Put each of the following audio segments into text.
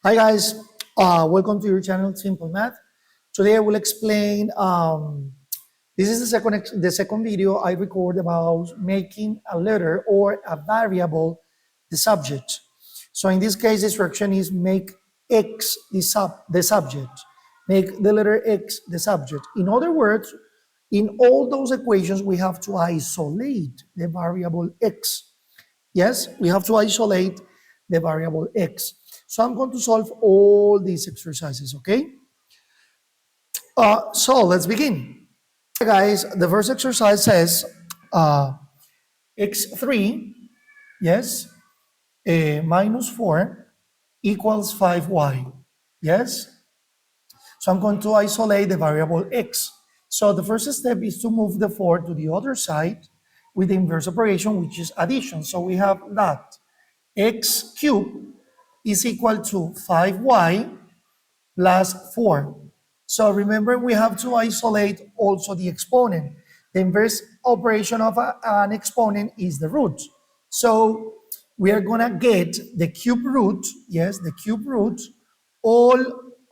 Hi guys, welcome to your channel Simple Math. Today I will explain. This is the second video I record about making a letter or a variable the subject. So in this case, the instruction is make x the subject. Make the letter x the subject. In other words, in all those equations we have to isolate the variable x. Yes, we have to isolate the variable x. So I'm going to solve all these exercises, okay? So let's begin. Hey guys, the first exercise says x3, yes, minus 4 equals 5y, yes? So I'm going to isolate the variable x. So the first step is to move the 4 to the other side with the inverse operation, which is addition. So we have that x cubed is equal to 5y plus 4. So remember, we have to isolate also the exponent. The inverse operation of an exponent is the root. So we are going to get the cube root, yes, the cube root, all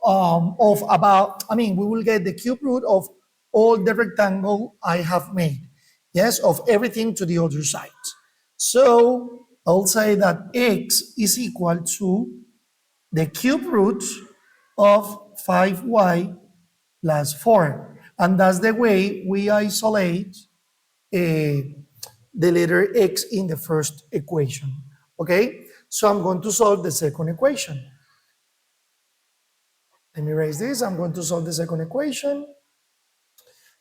of about, we will get the cube root of all the rectangle I have made, yes, of everything to the other side. So I'll say that x is equal to the cube root of 5y plus 4. And that's the way we isolate the letter x in the first equation. Okay? So I'm going to solve the second equation. Let me erase this. I'm going to solve the second equation.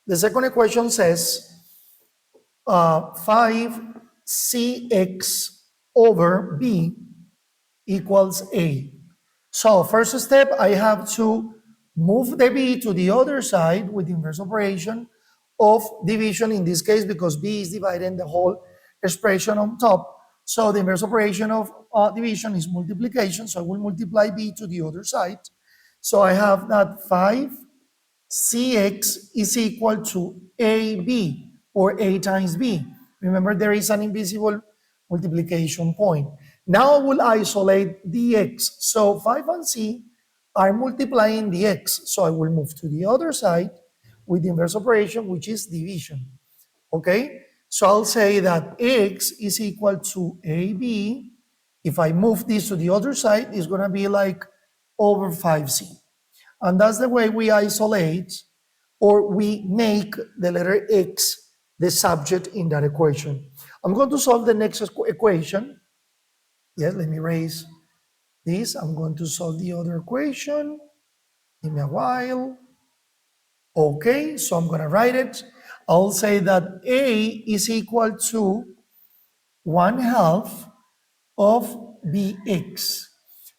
The second equation says 5cx over b equals a. So first step, I have to move the b to the other side with inverse operation of division in this case, because b is dividing the whole expression on top. So the inverse operation of division is multiplication. So I will multiply b to the other side. So I have that 5cx is equal to ab, or a times b. Remember, there is an invisible multiplication point. Now I will isolate the x. So 5 and c are multiplying the x. So I will move to the other side with the inverse operation, which is division. Okay? So I'll say that x is equal to ab. If I move this to the other side, it's going to be like over 5c. And that's the way we isolate, or we make the letter x the subject in that equation. I'm going to solve the next equation. Yes, let me erase this. I'm going to solve the other equation. Give me a while. Okay, so I'm going to write it. I'll say that a is equal to 1/2 of bx.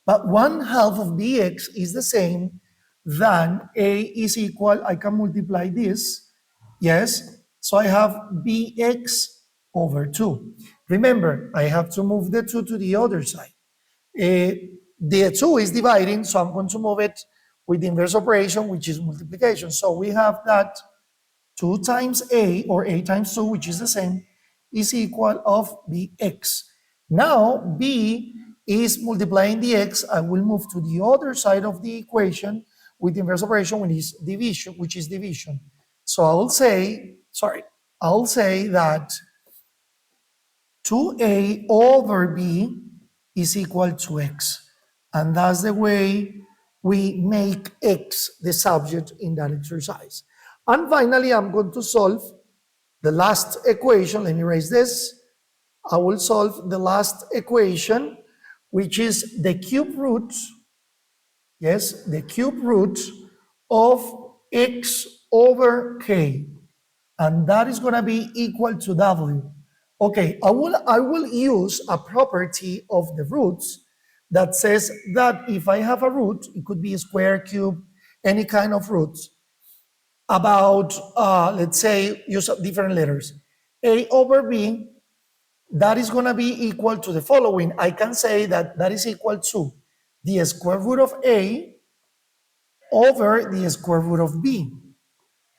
But 1/2 of bx is the same than a is equal, I can multiply this, yes? So I have bx over 2. Remember, I have to move the 2 to the other side. The 2 is dividing, so I'm going to move it with the inverse operation, which is multiplication. So we have that 2 times a, or a times 2, which is the same, is equal of bx. Now, b is multiplying the x. I will move to the other side of the equation with the inverse operation, which is division. So I'll say that 2a over b is equal to x. And that's the way we make x the subject in that exercise. And finally, I'm going to solve the last equation. Let me erase this. I will solve the last equation, which is the cube root, yes, the cube root of x over k. And that is going to be equal to w. Okay, I will use a property of the roots that says that if I have a root, it could be a square, cube, any kind of roots, about, let's say, use different letters. A over b, that is going to be equal to the following. I can say that that is equal to the square root of a over the square root of b.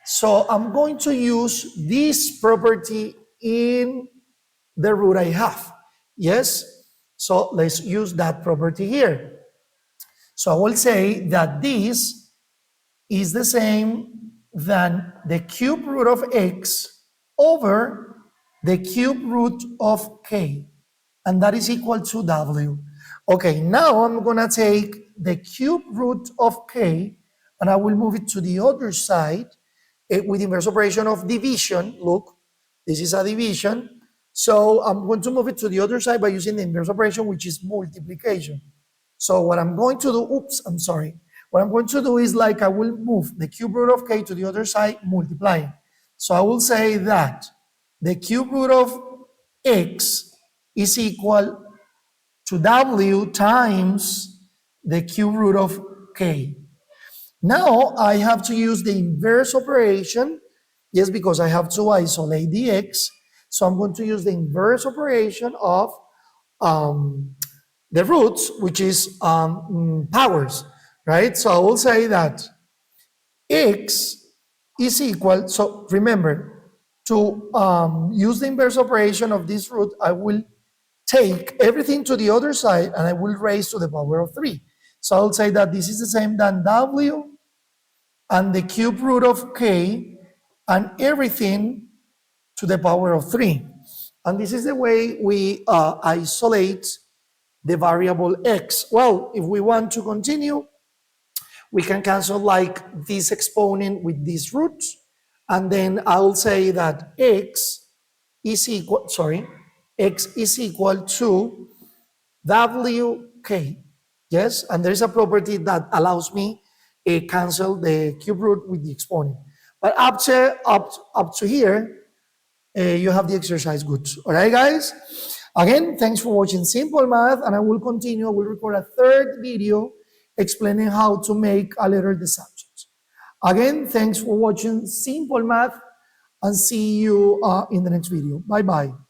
So I'm going to use this property in the root I have. Yes? So let's use that property here. So I will say that this is the same than the cube root of x over the cube root of k, and that is equal to w. Okay, now I'm gonna take the cube root of k and I will move it to the other side with inverse operation of division. Look, this is a division. So I'm going to move it to the other side by using the inverse operation, which is multiplication. So what I'm going to do, oops, I'm sorry. What I'm going to do is like I will move the cube root of k to the other side, multiplying. So I will say that the cube root of x is equal to w times the cube root of k. Now I have to use the inverse operation, yes, because I have to isolate the x. So I'm going to use the inverse operation of the roots, which is powers, right? So I will say that x is equal, so remember, to use the inverse operation of this root, I will take everything to the other side and I will raise to the power of 3. So I'll say that this is the same than w and the cube root of k and everything to the power of 3. And this is the way we isolate the variable x. Well, if we want to continue, we can cancel like this exponent with this root, and then I'll say that x is equal to wk, yes? And there's a property that allows me to cancel the cube root with the exponent. But up to here, you have the exercise good. All right, guys? Again, thanks for watching Simple Math, and I will continue. I will record a third video explaining how to make a letter the subject. Again, thanks for watching Simple Math, and see you in the next video. Bye-bye.